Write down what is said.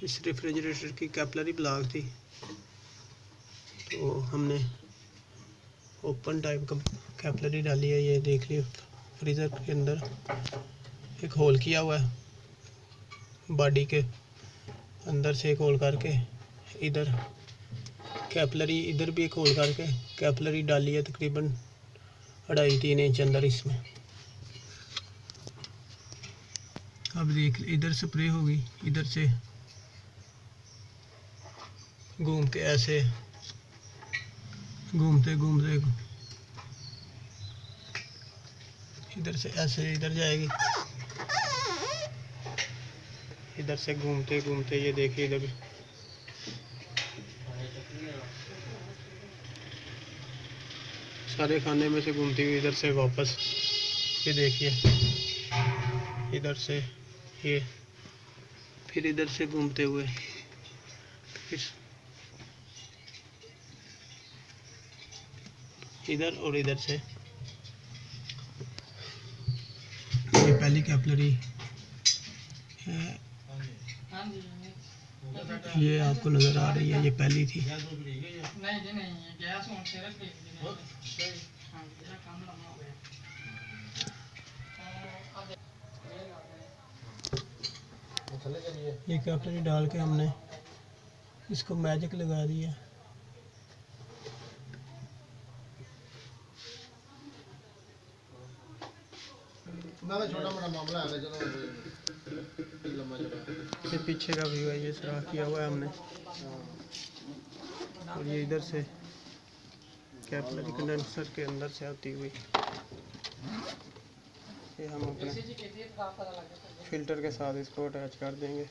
इस रेफ्रिजरेटर की capillary block थी, तो हमने ओपन टाइप का कैपलरी डाली है। ये देखिए फ्रीज़र के अंदर एक होल किया हुआ है, बॉडी के अंदर से एक होल करके इधर कैपलरी, इधर भी एक होल करके कैपलरी डाली है तकरीबन 2.5-3 इंच अंदर इसमें। अब देख इधर स्प्रे होगी, इधर से घूम के ऐसे घूमते घूमते इधर से ऐसे इधर जाएगी, इधर से घूमते घूमते ये देखिए इधर सारे खाने में से घूमती हुई इधर से वापस, ये देखिए इधर से ये, फिर इधर से घूमते हुए फिर इधर और इधर से। ये पहली कैपलरी है, ये आपको नज़र आ रही है, ये पहली थी। ये कैपलरी डाल के हमने इसको मैजिक लगा दिया। छोटा मोटा मामला है, ये पीछे का व्यू है, ये सुराख किया हुआ है हमने, और ये इधर से कैपलरी कंडेंसर के अंदर से आती हुई ये हम अपने फिल्टर के साथ इसको अटैच कर देंगे।